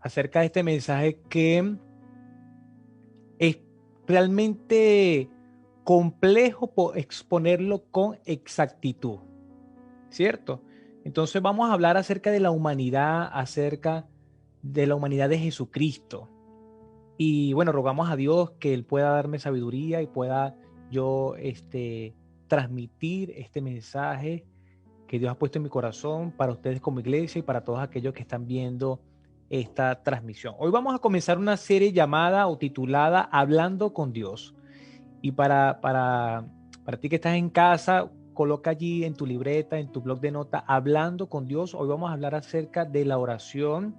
acerca de este mensaje que es realmente complejo exponerlo con exactitud, ¿cierto? Entonces vamos a hablar acerca de la humanidad, acerca de la humanidad de Jesucristo. Y bueno, rogamos a Dios que Él pueda darme sabiduría y pueda yo transmitir este mensaje que Dios ha puesto en mi corazón para ustedes como iglesia y para todos aquellos que están viendo esta transmisión. Hoy vamos a comenzar una serie llamada o titulada Hablando con Dios. Y para ti que estás en casa, coloca allí en tu libreta, en tu blog de notas, Hablando con Dios. Hoy vamos a hablar acerca de la oración.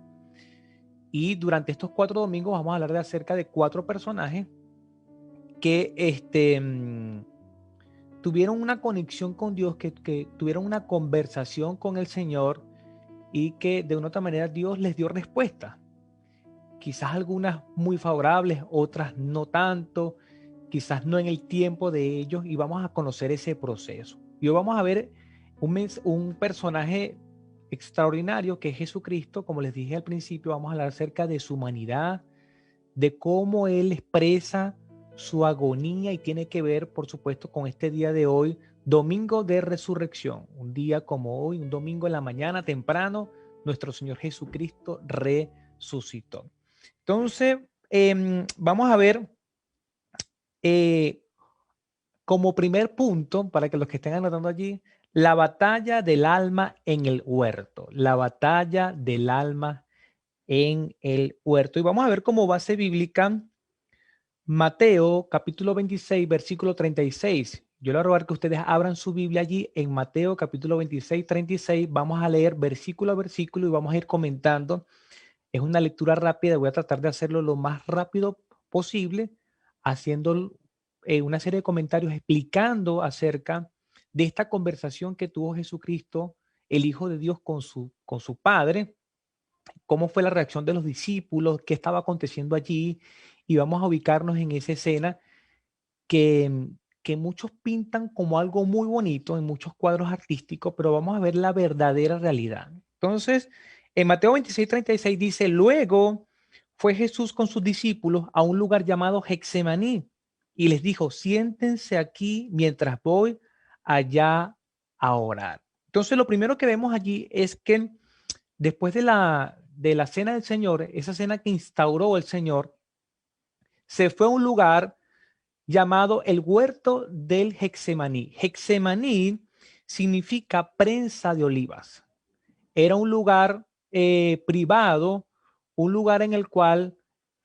Y durante estos 4 domingos vamos a hablar de acerca de 4 personajes que tuvieron una conexión con Dios, que tuvieron una conversación con el Señor y que de una u otra manera Dios les dio respuesta. Quizás algunas muy favorables, otras no tanto, quizás no en el tiempo de ellos, y vamos a conocer ese proceso. Y hoy vamos a ver un personaje extraordinario que es Jesucristo. Como les dije al principio, vamos a hablar acerca de su humanidad, de cómo Él expresa su agonía y tiene que ver, por supuesto, con este día de hoy, domingo de resurrección. Un día como hoy, un domingo en la mañana temprano, nuestro Señor Jesucristo resucitó. Entonces, vamos a ver eh, como primer punto, para que los que estén anotando allí, la batalla del alma en el huerto. La batalla del alma en el huerto. Y vamos a ver como base bíblica Mateo capítulo 26, versículo 36. Yo le voy a rogar que ustedes abran su Biblia allí en Mateo capítulo 26, 36. Vamos a leer versículo a versículo y vamos a ir comentando. Es una lectura rápida. Voy a tratar de hacerlo lo más rápido posible, haciendo una serie de comentarios explicando acerca de esta conversación que tuvo Jesucristo, el Hijo de Dios, con su Padre, cómo fue la reacción de los discípulos, qué estaba aconteciendo allí, y vamos a ubicarnos en esa escena que, que muchos pintan como algo muy bonito en muchos cuadros artísticos, pero vamos a ver la verdadera realidad. Entonces, en Mateo 26:36 dice, luego fue Jesús con sus discípulos a un lugar llamado Getsemaní y les dijo, siéntense aquí mientras voy allá a orar. Entonces, lo primero que vemos allí es que después de la cena del Señor, esa cena que instauró el Señor, se fue a un lugar llamado el huerto del Getsemaní. Getsemaní significa prensa de olivas. Era un lugar privado, un lugar en el cual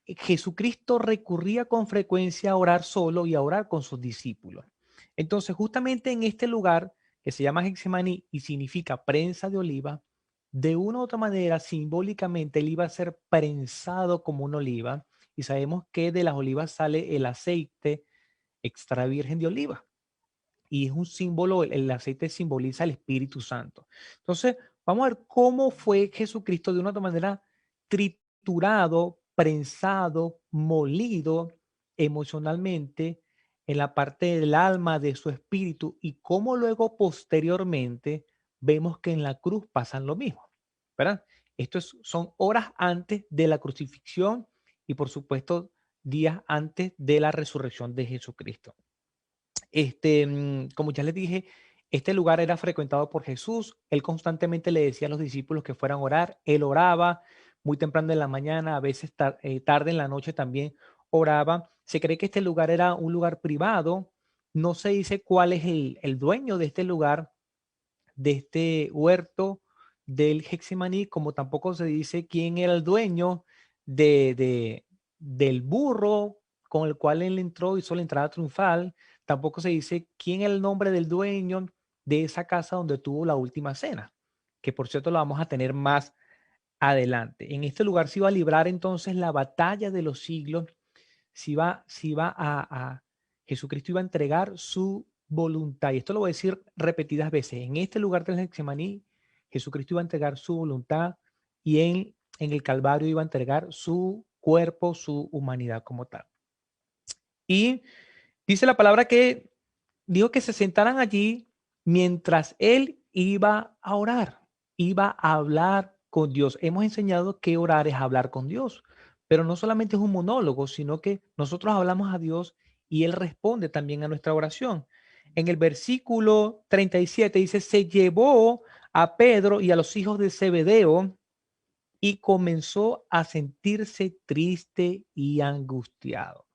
Jesucristo recurría con frecuencia a orar solo y a orar con sus discípulos. Entonces, justamente en este lugar que se llama Getsemaní y significa prensa de oliva, de una u otra manera, simbólicamente, él iba a ser prensado como una oliva. Y sabemos que de las olivas sale el aceite extra virgen de oliva. Y es un símbolo, el aceite simboliza el Espíritu Santo. Entonces, vamos a ver cómo fue Jesucristo de una otra manera triturado, prensado, molido emocionalmente en la parte del alma de su espíritu y cómo luego posteriormente vemos que en la cruz pasan lo mismo, ¿verdad? Son horas antes de la crucifixión y por supuesto días antes de la resurrección de Jesucristo. Como ya les dije, este lugar era frecuentado por Jesús. Él constantemente le decía a los discípulos que fueran a orar. Él oraba muy temprano en la mañana, a veces tarde en la noche también oraba. Se cree que este lugar era un lugar privado. No se dice cuál es el dueño de este lugar, de este huerto del Getsemaní, como tampoco se dice quién era el dueño del burro con el cual él entró, hizo la entrada triunfal. Tampoco se dice quién es el nombre del dueño de esa casa donde tuvo la última cena, que por cierto la vamos a tener más adelante. En este lugar se iba a librar entonces la batalla de los siglos. Jesucristo iba a entregar su voluntad. Y esto lo voy a decir repetidas veces. En este lugar del Getsemaní, Jesucristo iba a entregar su voluntad y en el Calvario iba a entregar su cuerpo, su humanidad como tal. Y dice la palabra que dijo que se sentaran allí mientras él iba a orar, iba a hablar con Dios. Hemos enseñado que orar es hablar con Dios, pero no solamente es un monólogo, sino que nosotros hablamos a Dios y Él responde también a nuestra oración. En el versículo 37 dice, se llevó a Pedro y a los hijos de Zebedeo y comenzó a sentirse triste y angustiado.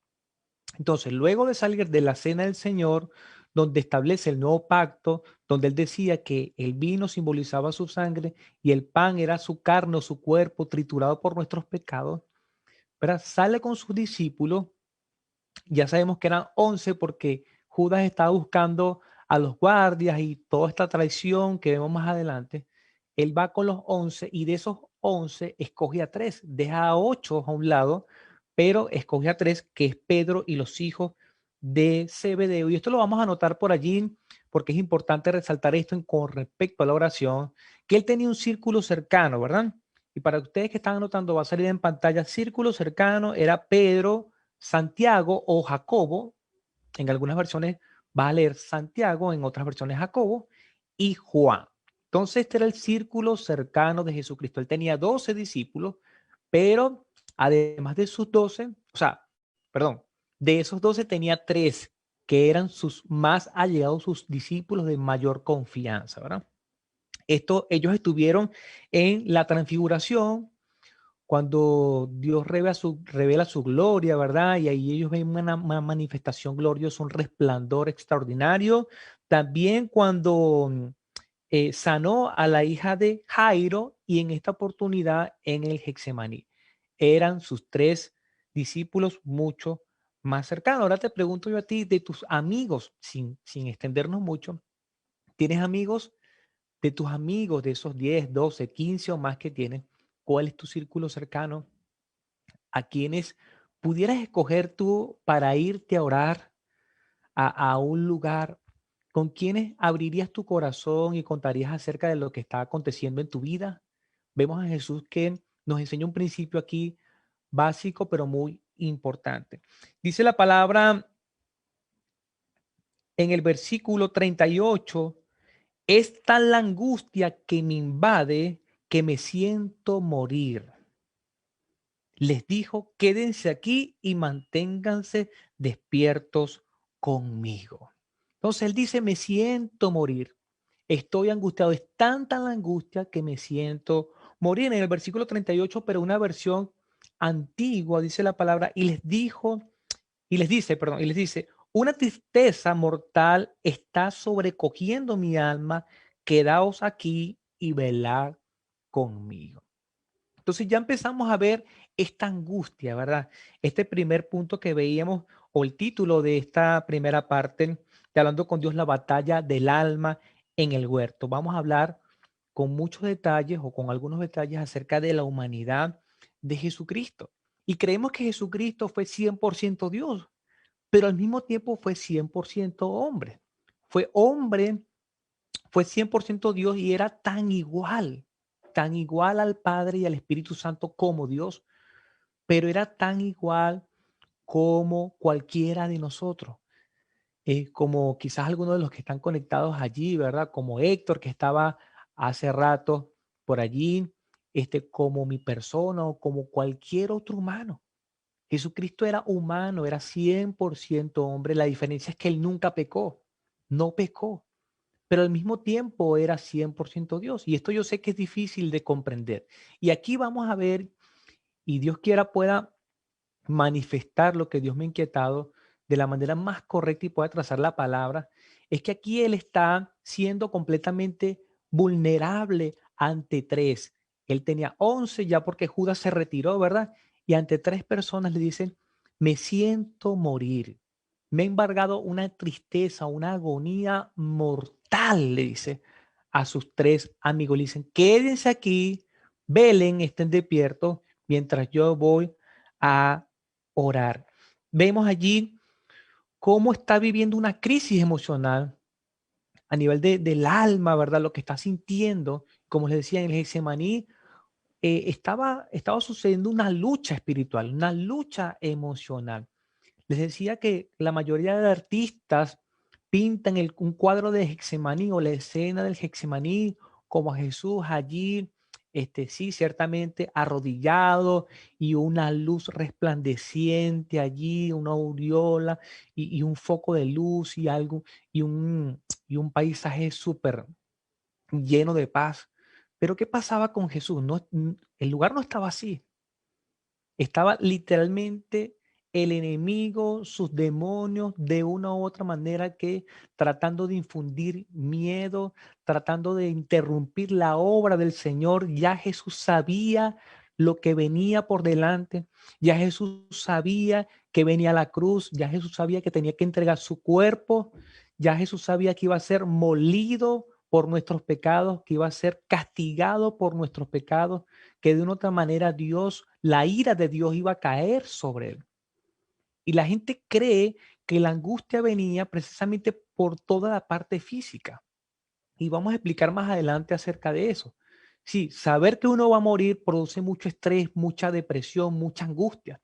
Entonces, luego de salir de la cena del Señor, donde establece el nuevo pacto, donde él decía que el vino simbolizaba su sangre y el pan era su carne o su cuerpo triturado por nuestros pecados, ¿verdad? Sale con sus discípulos, ya sabemos que eran 11 porque Judas estaba buscando a los guardias y toda esta traición que vemos más adelante. Él va con los 11 y de esos 11 escoge a 3, deja a 8 a un lado, pero escoge a 3, que es Pedro y los hijos de Zebedeo. Y esto lo vamos a anotar por allí porque es importante resaltar esto con respecto a la oración, que él tenía un círculo cercano, ¿verdad? Y para ustedes que están anotando, va a salir en pantalla, círculo cercano era Pedro, Santiago o Jacobo. En algunas versiones va a leer Santiago, en otras versiones Jacobo y Juan. Entonces este era el círculo cercano de Jesucristo. Él tenía 12 discípulos, pero además de sus 12, o sea, perdón, de esos 12 tenía 3 que eran sus más allegados, sus discípulos de mayor confianza, ¿verdad? Ellos estuvieron en la transfiguración, cuando Dios revela su gloria, ¿verdad? Y ahí ellos ven una manifestación gloriosa, un resplandor extraordinario. También cuando sanó a la hija de Jairo y en esta oportunidad en el Getsemaní. Eran sus 3 discípulos mucho más cercanos. Ahora te pregunto yo a ti, de tus amigos, sin extendernos mucho, ¿tienes amigos? De tus amigos, de esos 10, 12, 15 o más que tienes, ¿cuál es tu círculo cercano? A quienes pudieras escoger tú para irte a orar a un lugar, con quienes abrirías tu corazón y contarías acerca de lo que está aconteciendo en tu vida. Vemos a Jesús que nos enseña un principio aquí básico, pero muy importante. Dice la palabra en el versículo 38, es tal la angustia que me invade que me siento morir. Les dijo, quédense aquí y manténganse despiertos conmigo. Entonces él dice, me siento morir, estoy angustiado, es tanta la angustia que me siento morir. En el versículo 38, pero una versión antigua, dice la palabra, y les dice, una tristeza mortal está sobrecogiendo mi alma, quedaos aquí y velad conmigo. Entonces ya empezamos a ver esta angustia, ¿verdad? Este primer punto que veíamos, o el título de esta primera parte, de Hablando con Dios, la batalla del alma en el huerto. Vamos a hablar con muchos detalles o con algunos detalles acerca de la humanidad de Jesucristo. Y creemos que Jesucristo fue 100% Dios, pero al mismo tiempo fue 100% hombre. Fue hombre, fue 100% Dios y era tan igual al Padre y al Espíritu Santo como Dios, pero era tan igual como cualquiera de nosotros. Como quizás algunos de los que están conectados allí, ¿verdad? Como Héctor, que estaba hace rato por allí, como mi persona o como cualquier otro humano. Jesucristo era humano, era 100% hombre. La diferencia es que él nunca pecó, no pecó, pero al mismo tiempo era 100% Dios. Y esto yo sé que es difícil de comprender. Y aquí vamos a ver, y Dios quiera pueda manifestar lo que Dios me ha inquietado de la manera más correcta y pueda trazar la palabra, es que aquí Él está siendo completamente vulnerable ante 3. Él tenía 11 ya porque Judas se retiró, ¿verdad? Y ante 3 personas le dicen, me siento morir. Me ha embargado una tristeza, una agonía mortal, le dice a sus 3 amigos. Le dicen, quédense aquí, velen, estén despiertos, mientras yo voy a orar. Vemos allí cómo está viviendo una crisis emocional a nivel del alma, ¿verdad? Lo que está sintiendo, como les decía en el Getsemaní, estaba sucediendo una lucha espiritual, una lucha emocional. Les decía que la mayoría de artistas pintan un cuadro de Getsemaní o la escena del Getsemaní como a Jesús allí sí, ciertamente arrodillado y una luz resplandeciente allí, una aureola y un foco de luz y algo, y un paisaje súper lleno de paz. Pero ¿qué pasaba con Jesús? No, el lugar no estaba así. Estaba literalmente el enemigo, sus demonios, de una u otra manera que tratando de infundir miedo, tratando de interrumpir la obra del Señor. Ya Jesús sabía lo que venía por delante, ya Jesús sabía que venía la cruz, ya Jesús sabía que tenía que entregar su cuerpo, ya Jesús sabía que iba a ser molido por nuestros pecados, que iba a ser castigado por nuestros pecados, que de una otra manera Dios, la ira de Dios iba a caer sobre él. Y la gente cree que la angustia venía precisamente por toda la parte física. Y vamos a explicar más adelante acerca de eso. Sí, saber que uno va a morir produce mucho estrés, mucha depresión, mucha angustia.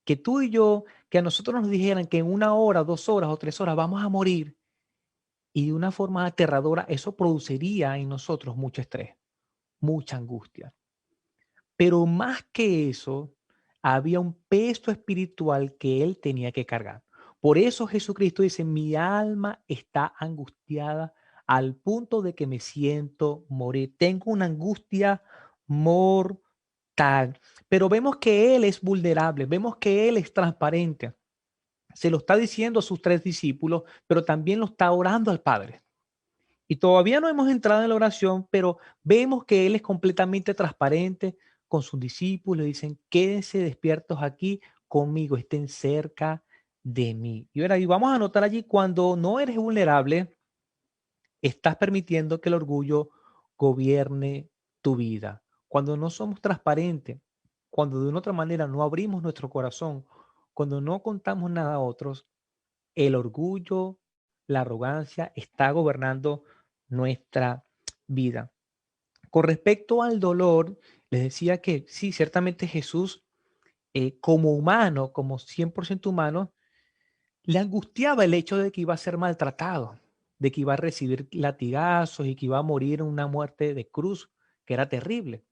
Que tú y yo, que a nosotros nos dijeran que en 1 hora, 2 horas o 3 horas vamos a morir y de una forma aterradora, eso produciría en nosotros mucho estrés, mucha angustia. Pero más que eso, había un peso espiritual que él tenía que cargar. Por eso Jesucristo dice, mi alma está angustiada al punto de que me siento morir. Tengo una angustia mortal. Pero vemos que él es vulnerable, vemos que él es transparente. Se lo está diciendo a sus 3 discípulos, pero también lo está orando al Padre. Y todavía no hemos entrado en la oración, pero vemos que Él es completamente transparente con sus discípulos. Dicen, quédense despiertos aquí conmigo, estén cerca de mí. Y ahora, y vamos a anotar allí, cuando no eres vulnerable, estás permitiendo que el orgullo gobierne tu vida. Cuando no somos transparentes, cuando de una otra manera no abrimos nuestro corazón, cuando no contamos nada a otros, el orgullo, la arrogancia está gobernando nuestra vida. Con respecto al dolor, les decía que sí, ciertamente Jesús, como humano, como 100% humano, le angustiaba el hecho de que iba a ser maltratado, de que iba a recibir latigazos y que iba a morir en una muerte de cruz, que era terrible.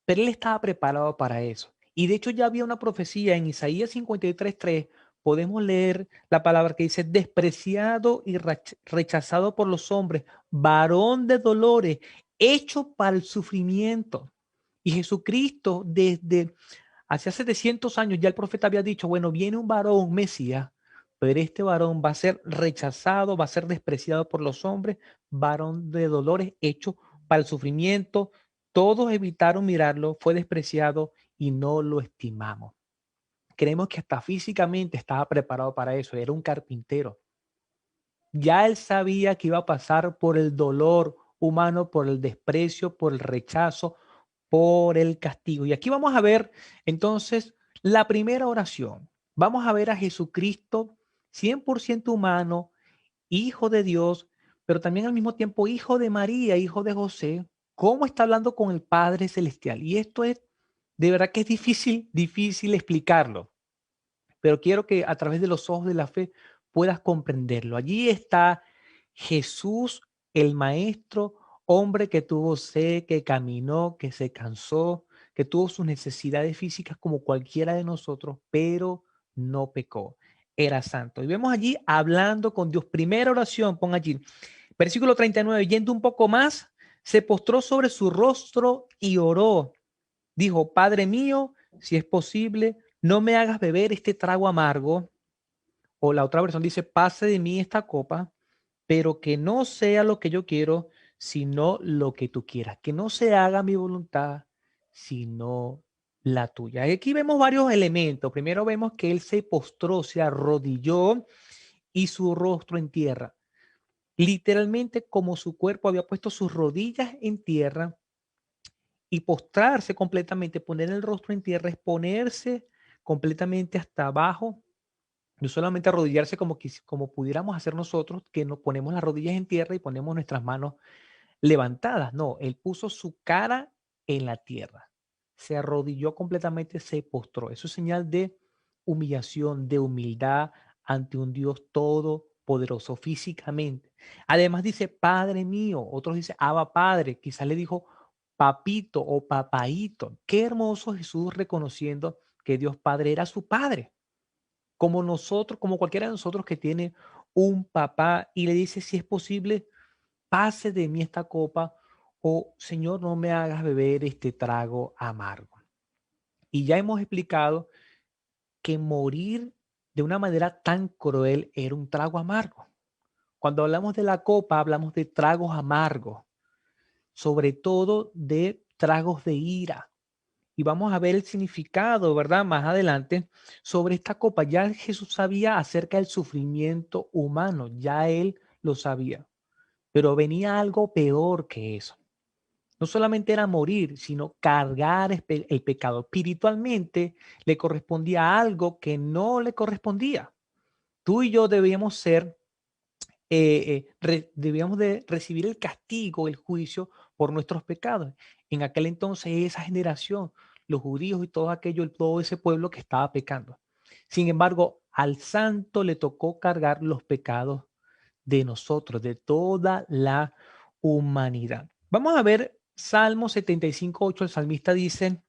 Pero él estaba preparado para eso. Y de hecho ya había una profecía en Isaías 53:3. Podemos leer la palabra que dice, despreciado y rechazado por los hombres, varón de dolores, hecho para el sufrimiento. Y Jesucristo, desde hace 700 años, ya el profeta había dicho, bueno, viene un varón, un Mesías, pero este varón va a ser rechazado, va a ser despreciado por los hombres, varón de dolores, hecho para el sufrimiento. Todos evitaron mirarlo, fue despreciado y no lo estimamos. Creemos que hasta físicamente estaba preparado para eso, era un carpintero. Ya él sabía que iba a pasar por el dolor humano, por el desprecio, por el rechazo, por el castigo. Y aquí vamos a ver entonces la primera oración. Vamos a ver a Jesucristo 100% humano, hijo de Dios, pero también al mismo tiempo hijo de María, hijo de José, cómo está hablando con el Padre Celestial. Y esto es, de verdad que es difícil, difícil explicarlo, pero quiero que a través de los ojos de la fe puedas comprenderlo. Allí está Jesús, el Maestro, hombre que tuvo sed, que caminó, que se cansó, que tuvo sus necesidades físicas como cualquiera de nosotros, pero no pecó. Era santo. Y vemos allí hablando con Dios. Primera oración, pon allí. Versículo 39, yendo un poco más, se postró sobre su rostro y oró. Dijo, Padre mío, si es posible, no me hagas beber este trago amargo. O la otra versión dice, pase de mí esta copa, pero que no sea lo que yo quiero, sino lo que tú quieras. Que no se haga mi voluntad, sino la tuya. Y aquí vemos varios elementos. Primero vemos que él se postró, se arrodilló y su rostro en tierra. Literalmente como su cuerpo había puesto sus rodillas en tierra y postrarse completamente, poner el rostro en tierra, es ponerse completamente hasta abajo, no solamente arrodillarse como pudiéramos hacer nosotros, que nos ponemos las rodillas en tierra y ponemos nuestras manos levantadas. No, él puso su cara en la tierra, se arrodilló completamente, se postró. Eso es señal de humillación, de humildad ante un Dios todopoderoso físicamente. Además dice, Padre mío, otros dice, Abba Padre, quizás le dijo papito o papaíto. Qué hermoso Jesús reconociendo que Dios Padre era su Padre, como nosotros, como cualquiera de nosotros que tiene un papá y le dice, si es posible, pase de mí esta copa o Señor, no me hagas beber este trago amargo. Y ya hemos explicado que morir de una manera tan cruel era un trago amargo. Cuando hablamos de la copa, hablamos de tragos amargos, sobre todo de tragos de ira. Y vamos a ver el significado, ¿verdad? Más adelante sobre esta copa. Ya Jesús sabía acerca del sufrimiento humano, ya él lo sabía, pero venía algo peor que eso. No solamente era morir, sino cargar el pecado. Espiritualmente le correspondía algo que no le correspondía. Tú y yo debíamos ser, debíamos de recibir el castigo, el juicio por nuestros pecados. En aquel entonces, esa generación, los judíos y todo aquello, todo ese pueblo que estaba pecando. Sin embargo, al santo le tocó cargar los pecados de nosotros, de toda la humanidad. Vamos a ver Salmo 75:8. El salmista dice,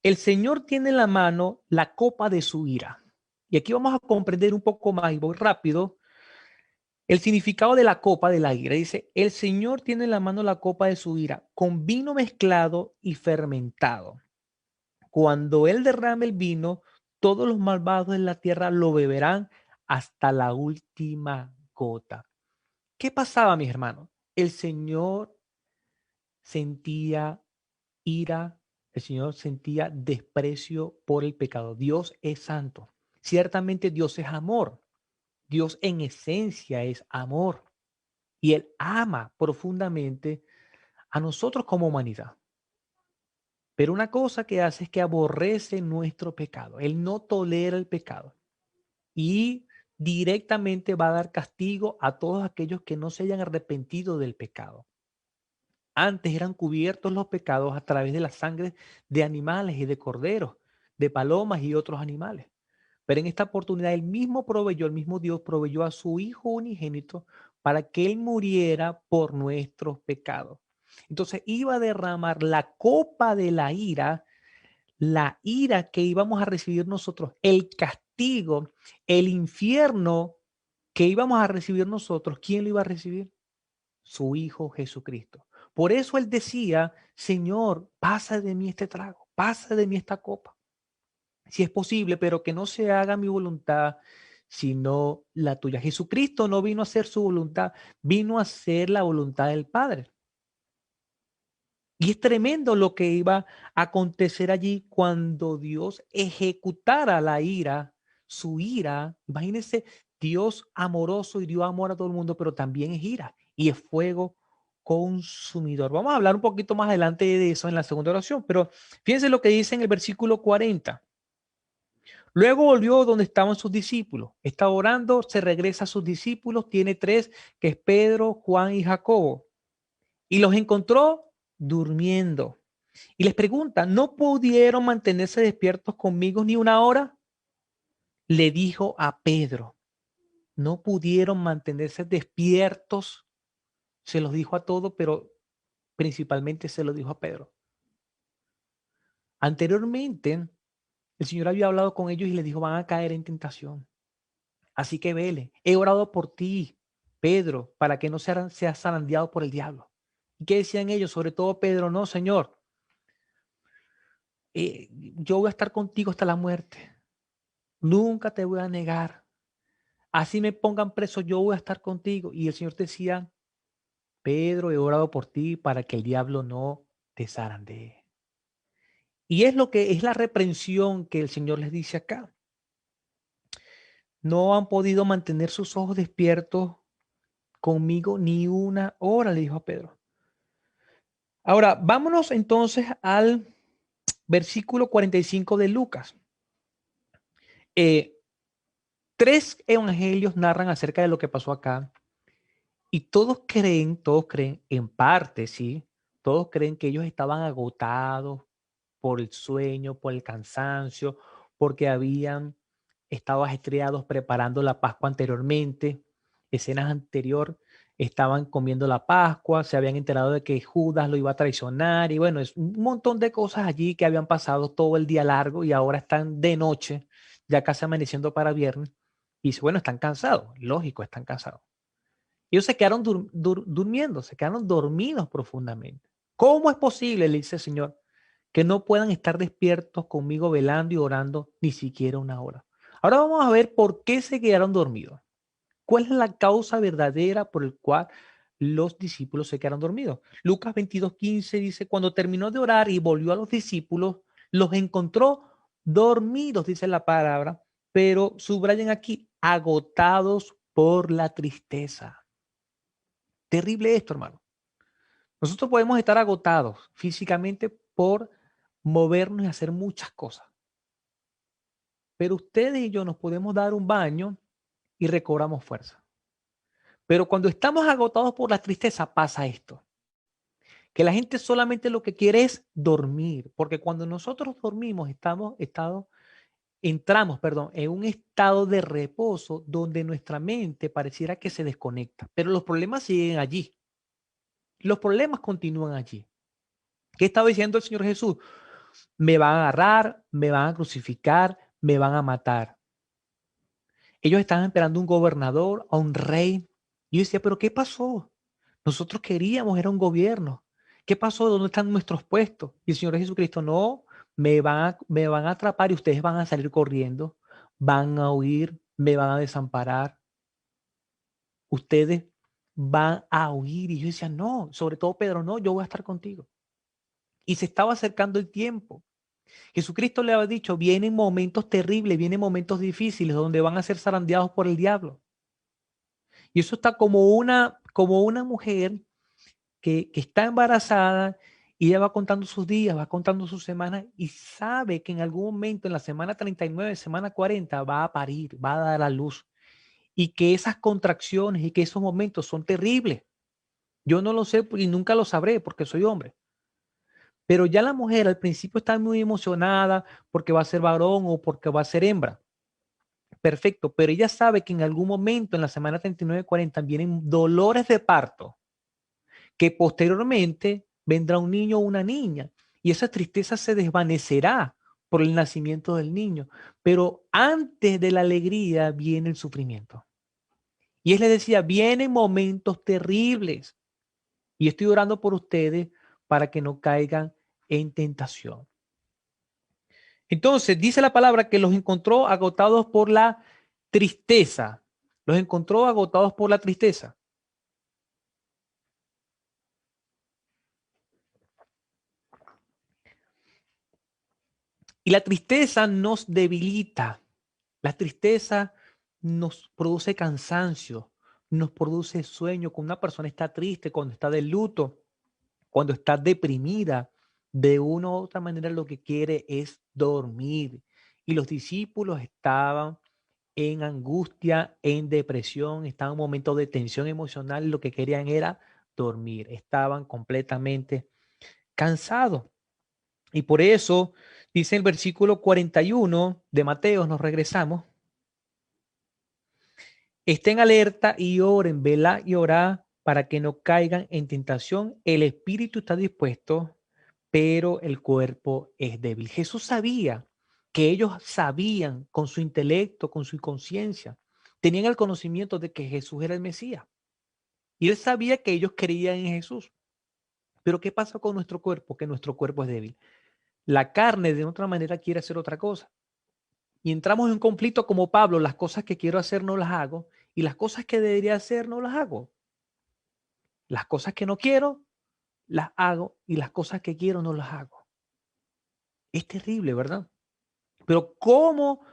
el Señor tiene en la mano la copa de su ira. Y aquí vamos a comprender un poco más y voy rápido. El significado de la copa de la ira dice, el Señor tiene en la mano la copa de su ira con vino mezclado y fermentado. Cuando Él derrame el vino, todos los malvados de la tierra lo beberán hasta la última gota. ¿Qué pasaba, mis hermanos? El Señor sentía ira, el Señor sentía desprecio por el pecado. Dios es santo. Ciertamente Dios es amor. Dios en esencia es amor. Y Él ama profundamente a nosotros como humanidad. Pero una cosa que hace es que aborrece nuestro pecado. Él no tolera el pecado. Y directamente va a dar castigo a todos aquellos que no se hayan arrepentido del pecado. Antes eran cubiertos los pecados a través de la sangre de animales y de corderos, de palomas y otros animales. Pero en esta oportunidad el mismo Dios proveyó a su Hijo unigénito para que Él muriera por nuestros pecados. Entonces iba a derramar la copa de la ira que íbamos a recibir nosotros, el castigo, el infierno que íbamos a recibir nosotros. ¿Quién lo iba a recibir? Su Hijo Jesucristo. Por eso él decía, Señor, pasa de mí este trago, pasa de mí esta copa, si es posible, pero que no se haga mi voluntad, sino la tuya. Jesucristo no vino a hacer su voluntad, vino a hacer la voluntad del Padre. Y es tremendo lo que iba a acontecer allí cuando Dios ejecutara la ira, su ira. Imagínense, Dios amoroso y dio amor a todo el mundo, pero también es ira y es fuego consumidor. Vamos a hablar un poquito más adelante de eso en la segunda oración, pero fíjense lo que dice en el versículo 40. Luego volvió donde estaban sus discípulos. Está orando, se regresa a sus discípulos, tiene tres, que es Pedro, Juan y Jacobo. Y los encontró durmiendo. Y les pregunta, ¿no pudieron mantenerse despiertos conmigo ni una hora? Le dijo a Pedro, no pudieron mantenerse despiertos. Se los dijo a todos, pero principalmente se lo dijo a Pedro. Anteriormente, el Señor había hablado con ellos y les dijo, van a caer en tentación. Así que vele, he orado por ti, Pedro, para que no seas zarandeado por el diablo. ¿Y qué decían ellos? Sobre todo Pedro, no, Señor, yo voy a estar contigo hasta la muerte. Nunca te voy a negar. Así me pongan preso, yo voy a estar contigo. Y el Señor decía, Pedro, he orado por ti para que el diablo no te zarandee. Y es lo que es la reprensión que el Señor les dice acá. No han podido mantener sus ojos despiertos conmigo ni una hora, le dijo a Pedro. Ahora, vámonos entonces al versículo 45 de Lucas. Eh, Tres evangelios narran acerca de lo que pasó acá y todos creen en parte, sí, todos creen que ellos estaban agotados por el sueño, por el cansancio, porque habían estado ajetreados preparando la Pascua anteriormente, escenas anterior. estaban comiendo la Pascua, se habían enterado de que Judas lo iba a traicionar y bueno, es un montón de cosas allí que habían pasado todo el día largo y ahora están de noche, ya casi amaneciendo para viernes. Y dice, bueno, están cansados, lógico, están cansados. Ellos se quedaron durmiendo, se quedaron dormidos profundamente. ¿Cómo es posible, le dice el Señor, que no puedan estar despiertos conmigo velando y orando ni siquiera una hora? Ahora vamos a ver por qué se quedaron dormidos. ¿Cuál es la causa verdadera por el cual los discípulos se quedaron dormidos? Lucas 22:15 dice, cuando terminó de orar y volvió a los discípulos, los encontró dormidos, dice la palabra, pero subrayan aquí, agotados por la tristeza. Terrible esto, hermano. Nosotros podemos estar agotados físicamente por movernos y hacer muchas cosas, pero ustedes y yo nos podemos dar un baño y recobramos fuerza. Pero cuando estamos agotados por la tristeza pasa esto, que la gente solamente lo que quiere es dormir, porque cuando nosotros dormimos entramos, perdón, en un estado de reposo donde nuestra mente pareciera que se desconecta, pero los problemas siguen allí. Los problemas continúan allí. ¿Qué estaba diciendo el Señor Jesús? Me van a agarrar, me van a crucificar, me van a matar. Ellos estaban esperando un gobernador, a un rey. Y yo decía, pero ¿qué pasó? Nosotros queríamos, era un gobierno. ¿Qué pasó? ¿Dónde están nuestros puestos? Y el Señor Jesucristo, no, me van a atrapar y ustedes van a salir corriendo, van a huir, me van a desamparar. Ustedes van a huir. Y yo decía, no, sobre todo Pedro, no, yo voy a estar contigo. Y se estaba acercando el tiempo. Jesucristo le había dicho, vienen momentos terribles, vienen momentos difíciles donde van a ser zarandeados por el diablo. Y eso está como una mujer que está embarazada y ella va contando sus días, va contando sus semanas y sabe que en algún momento en la semana 39, semana 40 va a parir, va a dar a luz y que esas contracciones y que esos momentos son terribles. Yo no lo sé y nunca lo sabré porque soy hombre. Pero ya la mujer al principio está muy emocionada porque va a ser varón o porque va a ser hembra. Perfecto, pero ella sabe que en algún momento en la semana 39, 40 vienen dolores de parto, que posteriormente vendrá un niño o una niña y esa tristeza se desvanecerá por el nacimiento del niño, pero antes de la alegría viene el sufrimiento. Y él le decía, vienen momentos terribles y estoy orando por ustedes para que no caigan en tentación. Entonces, dice la palabra que los encontró agotados por la tristeza. Los encontró agotados por la tristeza. Y la tristeza nos debilita. La tristeza nos produce cansancio, nos produce sueño. Cuando una persona está triste, cuando está de luto, cuando está deprimida, de una u otra manera lo que quiere es dormir. Y los discípulos estaban en angustia, en depresión, estaban en un momento de tensión emocional, lo que querían era dormir, estaban completamente cansados. Y por eso dice el versículo 41 de Mateo, nos regresamos, estén alerta y oren, vela y orá para que no caigan en tentación. El espíritu está dispuesto, pero el cuerpo es débil. Jesús sabía que ellos sabían con su intelecto, con su conciencia, tenían el conocimiento de que Jesús era el Mesías. Y él sabía que ellos creían en Jesús. Pero ¿qué pasa con nuestro cuerpo? Que nuestro cuerpo es débil. La carne de otra manera quiere hacer otra cosa. Y entramos en un conflicto como Pablo, las cosas que quiero hacer no las hago y las cosas que debería hacer no las hago. Las cosas que no quiero las hago y las cosas que quiero no las hago. Es terrible, ¿verdad? Pero ¿cómo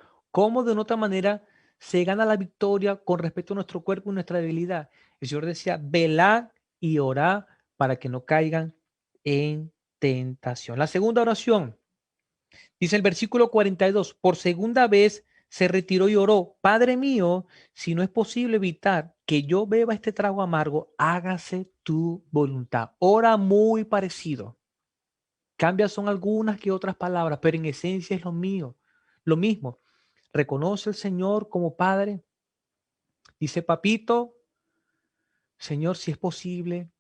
de una otra manera se gana la victoria con respecto a nuestro cuerpo y nuestra debilidad? El Señor decía, velad y orad para que no caigan en tentación. La segunda oración, dice el versículo 42, por segunda vez se retiró y oró, Padre mío, si no es posible evitar que yo beba este trago amargo, hágase tu voluntad. Ora muy parecido. Cambias son algunas que otras palabras, pero en esencia es lo mío, lo mismo. Reconoce al Señor como Padre. Dice, papito, Señor, si es posible,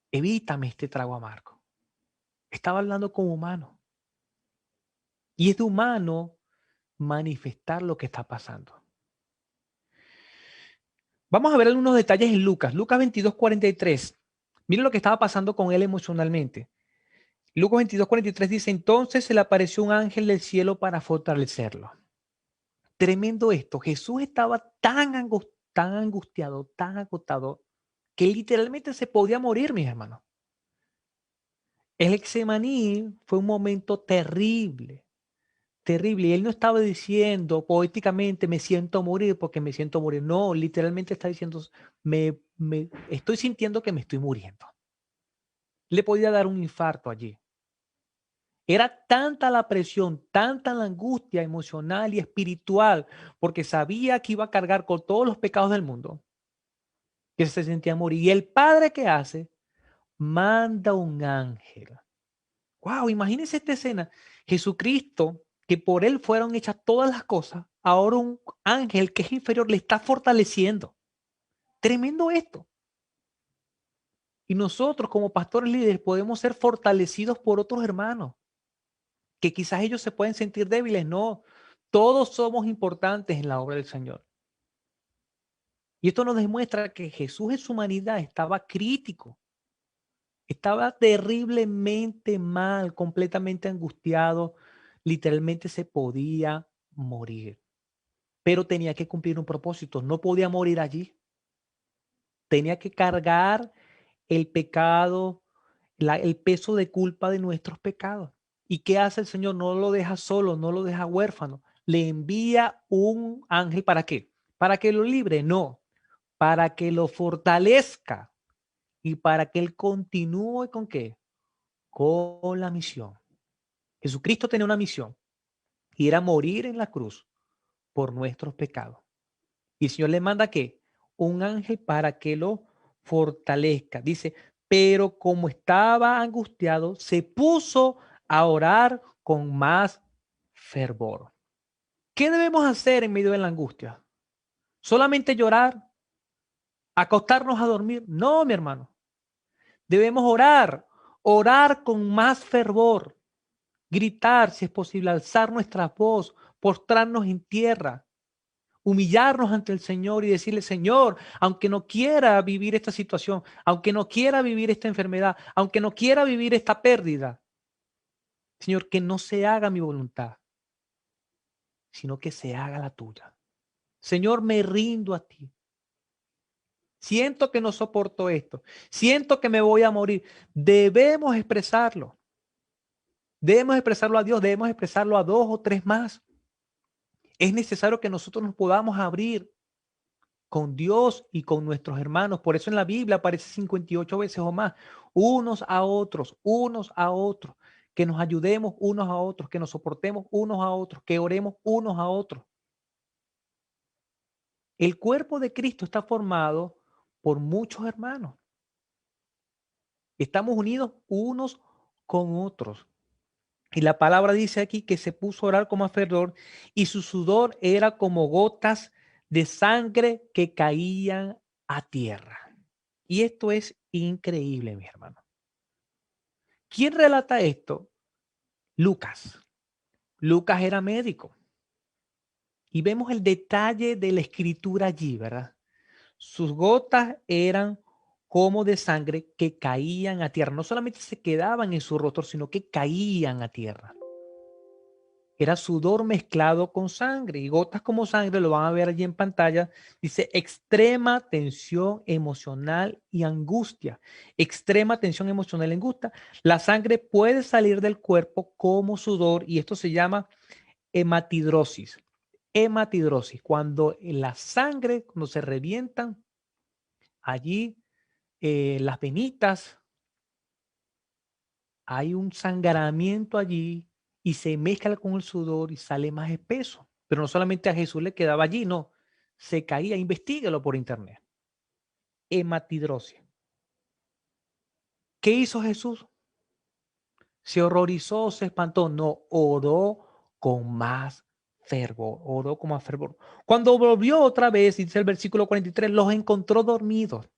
evítame este trago amargo. Estaba hablando como humano. Y es de humano manifestar lo que está pasando. Vamos a ver algunos detalles en Lucas. Lucas 22:43. Miren lo que estaba pasando con él emocionalmente. Lucas 22:43 dice, entonces se le apareció un ángel del cielo para fortalecerlo. Tremendo esto. Jesús estaba tan angustiado, tan agotado, que literalmente se podía morir, mis hermanos. El Getsemaní fue un momento terrible, terrible. Y él no estaba diciendo poéticamente, me siento a morir porque me siento a morir. No, literalmente está diciendo, me estoy sintiendo que me estoy muriendo. Le podía dar un infarto allí. Era tanta la presión, tanta la angustia emocional y espiritual, porque sabía que iba a cargar con todos los pecados del mundo, que se sentía morir. Y el Padre, ¿qué hace? Manda un ángel. Wow, imagínense esta escena. Jesucristo, que por él fueron hechas todas las cosas, ahora un ángel que es inferior le está fortaleciendo. Tremendo esto. Y nosotros como pastores líderes podemos ser fortalecidos por otros hermanos, que quizás ellos se pueden sentir débiles. No, todos somos importantes en la obra del Señor. Y esto nos demuestra que Jesús en su humanidad estaba crítico, estaba terriblemente mal, completamente angustiado, literalmente se podía morir, pero tenía que cumplir un propósito, no podía morir allí, tenía que cargar el pecado, el peso de culpa de nuestros pecados. ¿Y qué hace el Señor? No lo deja solo, no lo deja huérfano, le envía un ángel. ¿Para qué? ¿Para que lo libre? No, para que lo fortalezca y para que él continúe con qué, con la misión. Jesucristo tenía una misión y era morir en la cruz por nuestros pecados. Y el Señor le manda ¿qué? Un ángel para que lo fortalezca. Dice, pero como estaba angustiado, se puso a orar con más fervor. ¿Qué debemos hacer en medio de la angustia? ¿Solamente llorar? ¿Acostarnos a dormir? No, mi hermano. Debemos orar, orar con más fervor, gritar si es posible, alzar nuestra voz, postrarnos en tierra, humillarnos ante el Señor y decirle, Señor, aunque no quiera vivir esta situación, aunque no quiera vivir esta enfermedad, aunque no quiera vivir esta pérdida, Señor, que no se haga mi voluntad, sino que se haga la tuya. Señor, me rindo a ti. Siento que no soporto esto. Siento que me voy a morir. Debemos expresarlo. Debemos expresarlo a Dios. Debemos expresarlo a dos o tres más. Es necesario que nosotros nos podamos abrir con Dios y con nuestros hermanos. Por eso en la Biblia aparece 58 veces o más, unos a otros, que nos ayudemos unos a otros, que nos soportemos unos a otros, que oremos unos a otros. El cuerpo de Cristo está formado por muchos hermanos. Estamos unidos unos con otros. Y la palabra dice aquí que se puso a orar como a fervor y su sudor era como gotas de sangre que caían a tierra. Y esto es increíble, mi hermano. ¿Quién relata esto? Lucas. Lucas era médico. Y vemos el detalle de la escritura allí, ¿verdad? Sus gotas eran como de sangre que caían a tierra. No solamente se quedaban en su rostro, sino que caían a tierra. Era sudor mezclado con sangre y gotas como sangre, lo van a ver allí en pantalla. Dice extrema tensión emocional y angustia. Extrema tensión emocional y angustia. La sangre puede salir del cuerpo como sudor y esto se llama hematidrosis. Hematidrosis, cuando la sangre, cuando se revientan allí las venitas, hay un sangramiento allí y se mezcla con el sudor y sale más espeso. Pero no solamente a Jesús le quedaba allí, no, se caía, investíguelo por internet. Hematidrosis. ¿Qué hizo Jesús? ¿Se horrorizó, se espantó? No, oró con más fervor, oró con más fervor. Cuando volvió otra vez, dice el versículo 43, los encontró dormidos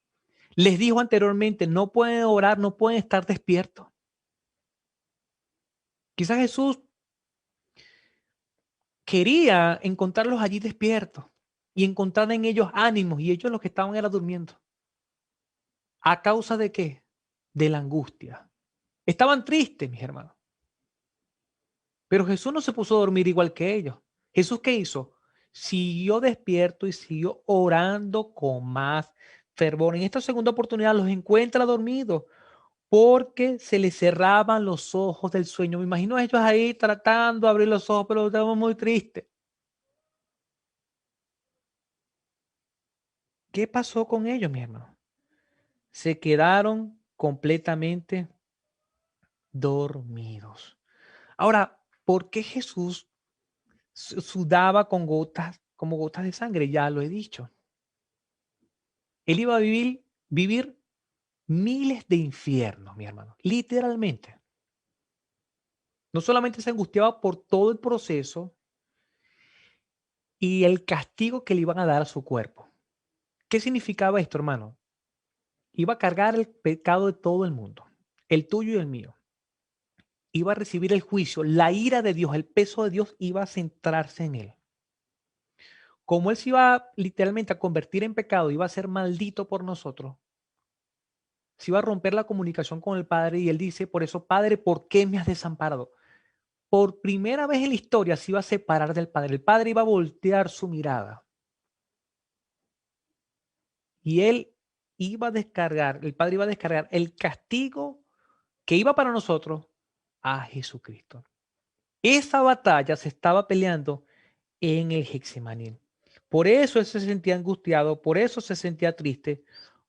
Les dijo anteriormente, no pueden orar, no pueden estar despiertos. Quizás Jesús quería encontrarlos allí despiertos y encontrar en ellos ánimos, y ellos los que estaban era durmiendo. ¿A causa de qué? De la angustia. Estaban tristes, mis hermanos. Pero Jesús no se puso a dormir igual que ellos. ¿Jesús qué hizo? Siguió despierto y siguió orando con más fervor. En esta segunda oportunidad los encuentra dormidos porque se les cerraban los ojos del sueño. Me imagino a ellos ahí tratando de abrir los ojos, pero estaban muy tristes. ¿Qué pasó con ellos, mi hermano? Se quedaron completamente dormidos. Ahora, ¿por qué Jesús sudaba con gotas, como gotas de sangre? Ya lo he dicho. Él iba a vivir miles de infiernos, mi hermano, literalmente. No solamente se angustiaba por todo el proceso y el castigo que le iban a dar a su cuerpo. ¿Qué significaba esto, hermano? Iba a cargar el pecado de todo el mundo, el tuyo y el mío. Iba a recibir el juicio, la ira de Dios, el peso de Dios iba a centrarse en él. Como él se iba literalmente a convertir en pecado, iba a ser maldito por nosotros, se iba a romper la comunicación con el Padre y él dice, por eso, Padre, ¿por qué me has desamparado? Por primera vez en la historia se iba a separar del Padre. El Padre iba a voltear su mirada y él iba a descargar, el Padre iba a descargar el castigo que iba para nosotros a Jesucristo. Esa batalla se estaba peleando en el Getsemaní. Por eso él se sentía angustiado, por eso se sentía triste,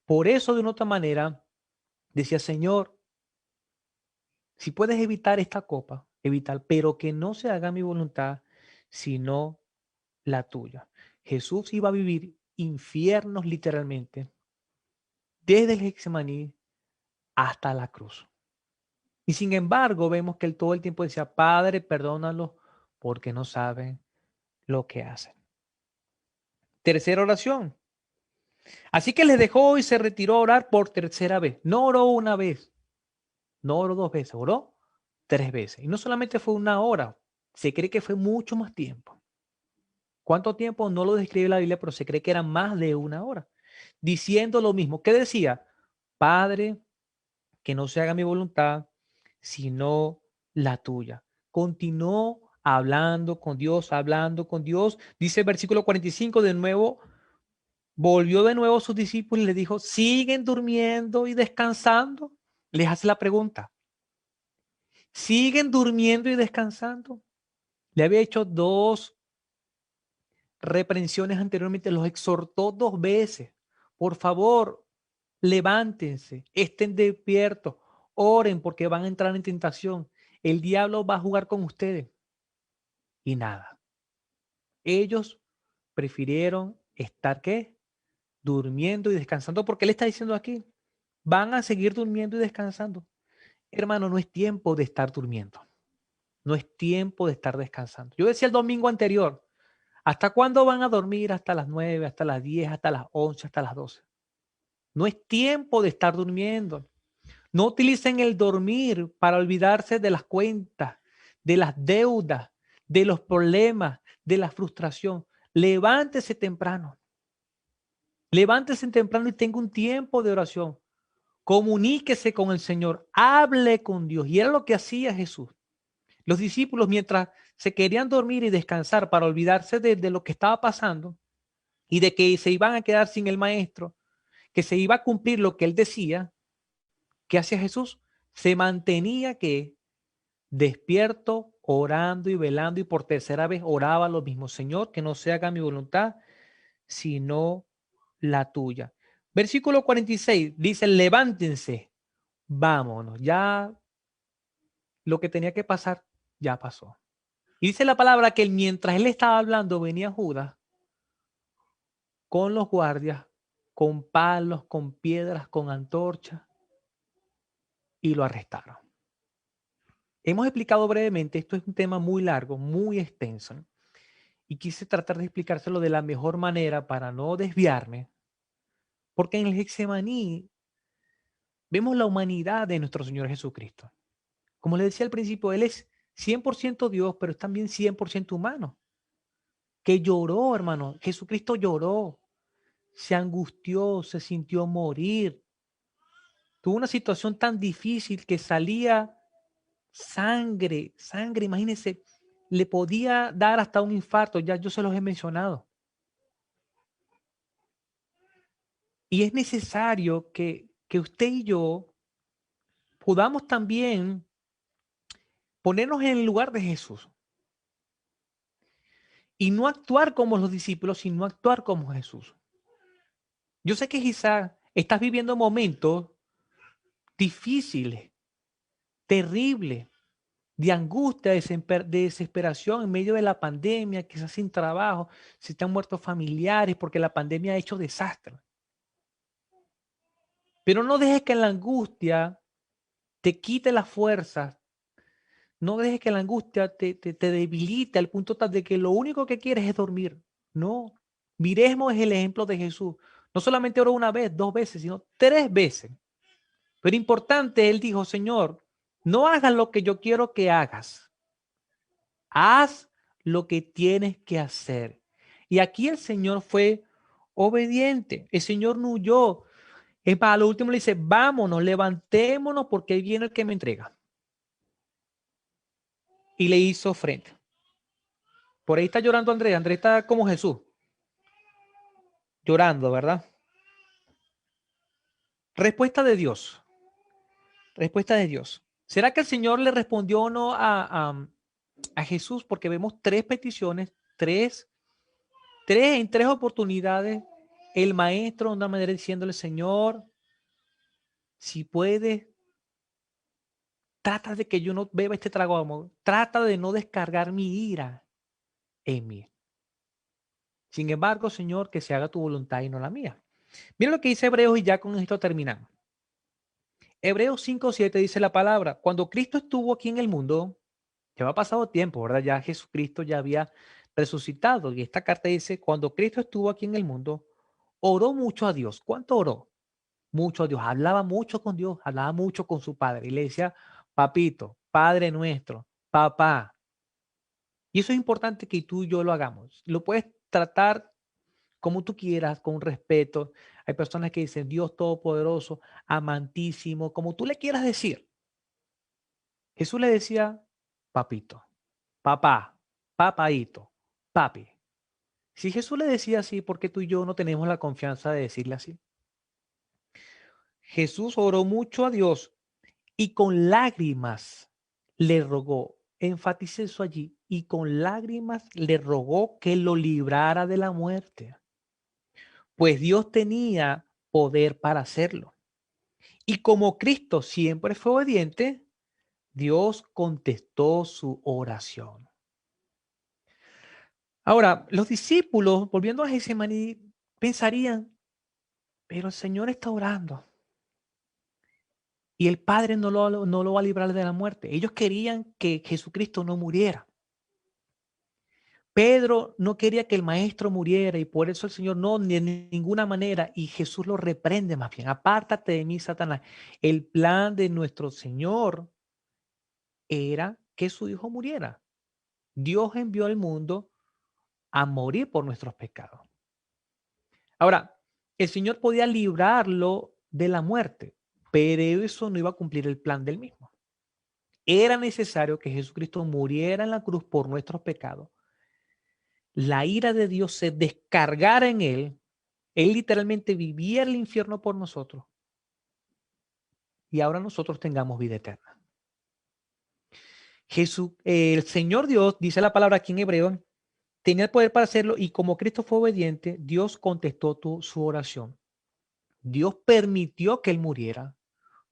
por eso de una otra manera decía, Señor, si puedes evitar esta copa, evitar, pero que no se haga mi voluntad, sino la tuya. Jesús iba a vivir infiernos literalmente, desde el Getsemaní hasta la cruz. Y sin embargo, vemos que él todo el tiempo decía, Padre, perdónalos porque no saben lo que hacen. Tercera oración. Así que les dejó y se retiró a orar por tercera vez. No oró una vez, no oró dos veces, oró tres veces. Y no solamente fue una hora, se cree que fue mucho más tiempo. ¿Cuánto tiempo? No lo describe la Biblia, pero se cree que era más de una hora. Diciendo lo mismo. ¿Qué decía? Padre, que no se haga mi voluntad, sino la tuya. Continuó hablando con Dios, hablando con Dios. Dice el versículo 45 de nuevo, volvió de nuevo a sus discípulos y les dijo, ¿siguen durmiendo y descansando? Les hace la pregunta, ¿siguen durmiendo y descansando? Le había hecho dos reprensiones anteriormente, los exhortó dos veces. Por favor, levántense, estén despiertos, oren porque van a entrar en tentación. El diablo va a jugar con ustedes. Y nada. Ellos prefirieron estar, ¿qué? Durmiendo y descansando, porque él está diciendo aquí, van a seguir durmiendo y descansando. Hermano, no es tiempo de estar durmiendo. No es tiempo de estar descansando. Yo decía el domingo anterior, ¿hasta cuándo van a dormir? Hasta las 9, hasta las 10, hasta las 11, hasta las 12. No es tiempo de estar durmiendo. No utilicen el dormir para olvidarse de las cuentas, de las deudas, de los problemas, de la frustración. Levántese temprano. Levántese temprano y tenga un tiempo de oración. Comuníquese con el Señor. Hable con Dios. Y era lo que hacía Jesús. Los discípulos, mientras se querían dormir y descansar para olvidarse de lo que estaba pasando y de que se iban a quedar sin el maestro, que se iba a cumplir lo que él decía, ¿qué hacía Jesús? Se mantenía que despierto, orando y velando, y por tercera vez oraba lo mismo. Señor, que no se haga mi voluntad, sino la tuya. Versículo 46 dice, levántense, vámonos. Ya lo que tenía que pasar, ya pasó. Y dice la palabra que mientras él estaba hablando, venía Judas con los guardias, con palos, con piedras, con antorchas, y lo arrestaron. Hemos explicado brevemente, esto es un tema muy largo, muy extenso, ¿no? Y quise tratar de explicárselo de la mejor manera para no desviarme, porque en el Getsemaní Vemos la humanidad de nuestro Señor Jesucristo. Como le decía al principio, Él es 100% Dios, pero es también 100% humano. Que lloró, hermano. Jesucristo lloró, se angustió, se sintió morir. Tuvo una situación tan difícil que salía sangre, sangre, imagínense, le podía dar hasta un infarto, ya yo se los he mencionado. Y es necesario que usted y yo podamos también ponernos en el lugar de Jesús y no actuar como los discípulos, sino actuar como Jesús. Yo sé que quizá estás viviendo momentos difíciles, terribles, de angustia, de desesperación en medio de la pandemia, quizás sin trabajo, si están muertos familiares, porque la pandemia ha hecho desastre. Pero no dejes que la angustia te quite las fuerzas, no dejes que la angustia te debilite al punto tal de que lo único que quieres es dormir. No, miremos el ejemplo de Jesús. No solamente oró una vez, dos veces, sino tres veces. Pero importante, él dijo, Señor, no hagas lo que yo quiero que hagas. Haz lo que tienes que hacer. Y aquí el Señor fue obediente. El Señor no huyó. Es más, a lo último le dice, vámonos, levantémonos porque ahí viene el que me entrega. Y le hizo frente. Por ahí está llorando Andrés. Andrés está como Jesús, llorando, ¿verdad? Respuesta de Dios. Respuesta de Dios. ¿Será que el Señor le respondió o no a Jesús? Porque vemos tres peticiones, en tres oportunidades. El maestro de una manera diciéndole, Señor, si puedes, trata de que yo no beba este trago de amor. Trata de no descargar mi ira en mí. Sin embargo, Señor, que se haga tu voluntad y no la mía. Miren lo que dice Hebreos y ya con esto terminamos. Hebreos 5:7 dice la palabra, cuando Cristo estuvo aquí en el mundo, ya ha pasado tiempo, ¿verdad? Ya Jesucristo ya había resucitado. Y esta carta dice, cuando Cristo estuvo aquí en el mundo, oró mucho a Dios. ¿Cuánto oró? Mucho a Dios. Hablaba mucho con Dios, hablaba mucho con su Padre. Y le decía, papito, Padre nuestro, papá. Y eso es importante que tú y yo lo hagamos. Lo puedes tratar como tú quieras, con respeto. Hay personas que dicen Dios Todopoderoso, amantísimo, como tú le quieras decir. Jesús le decía, papito, papá, papaito, papi. Si Jesús le decía así, ¿por qué tú y yo no tenemos la confianza de decirle así? Jesús oró mucho a Dios y con lágrimas le rogó, enfatice eso allí, y con lágrimas le rogó que lo librara de la muerte, pues Dios tenía poder para hacerlo. Y como Cristo siempre fue obediente, Dios contestó su oración. Ahora, los discípulos, volviendo a Getsemaní, pensarían, pero el Señor está orando y el Padre no lo va a librar de la muerte. Ellos querían que Jesucristo no muriera. Pedro no quería que el maestro muriera y por eso el Señor no, ni de ninguna manera, y Jesús lo reprende más bien. Apártate de mí, Satanás. El plan de nuestro Señor era que su hijo muriera. Dios envió al mundo a morir por nuestros pecados. Ahora, el Señor podía librarlo de la muerte, pero eso no iba a cumplir el plan del mismo. Era necesario que Jesucristo muriera en la cruz por nuestros pecados. La ira de Dios se descargara en él. Él literalmente vivía el infierno por nosotros y ahora nosotros tengamos vida eterna. Jesús, el Señor Dios, dice la palabra aquí en hebreo, tenía el poder para hacerlo y como Cristo fue obediente, Dios contestó su oración. Dios permitió que él muriera,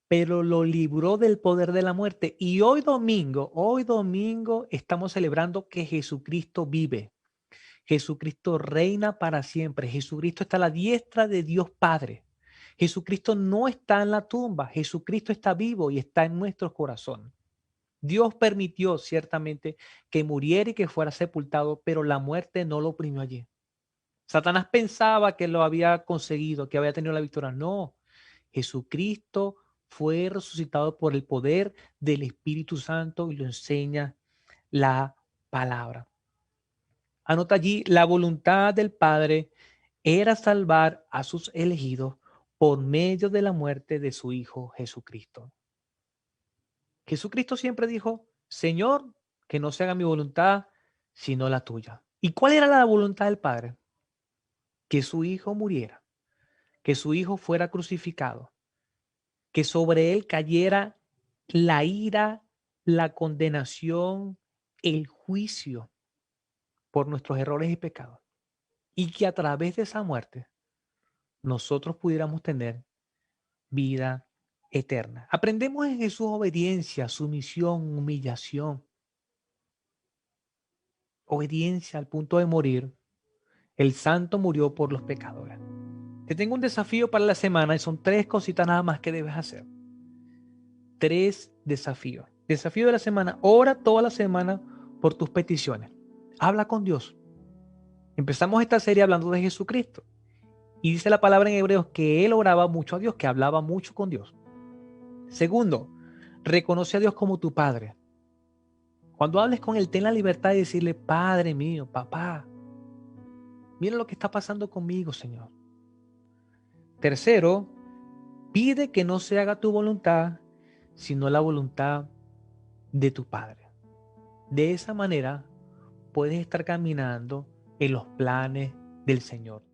pero lo libró del poder de la muerte. Y hoy domingo estamos celebrando que Jesucristo vive. Jesucristo reina para siempre. Jesucristo está a la diestra de Dios Padre. Jesucristo no está en la tumba. Jesucristo está vivo y está en nuestros corazones. Dios permitió ciertamente que muriera y que fuera sepultado, pero la muerte no lo oprimió allí. Satanás pensaba que lo había conseguido, que había tenido la victoria. No, Jesucristo fue resucitado por el poder del Espíritu Santo y lo enseña la palabra. Anota allí, la voluntad del Padre era salvar a sus elegidos por medio de la muerte de su Hijo Jesucristo. Jesucristo siempre dijo, Señor, que no se haga mi voluntad, sino la tuya. ¿Y cuál era la voluntad del Padre? Que su Hijo muriera, que su Hijo fuera crucificado, que sobre él cayera la ira, la condenación, el juicio por nuestros errores y pecados. Y que a través de esa muerte nosotros pudiéramos tener vida eterna. Aprendemos en Jesús obediencia, sumisión, humillación, obediencia al punto de morir. El santo murió por los pecadores. Te tengo un desafío para la semana y son 3 cositas nada más que debes hacer. 3 desafíos. Desafío de la semana. Ora toda la semana por tus peticiones. Habla con Dios. Empezamos esta serie hablando de Jesucristo. Y dice la palabra en Hebreos que él oraba mucho a Dios, que hablaba mucho con Dios. Segundo, reconoce a Dios como tu Padre. Cuando hables con él, ten la libertad de decirle, Padre mío, papá, mira lo que está pasando conmigo, Señor. Tercero, pide que no se haga tu voluntad, sino la voluntad de tu Padre. De esa manera puedes estar caminando en los planes del Señor.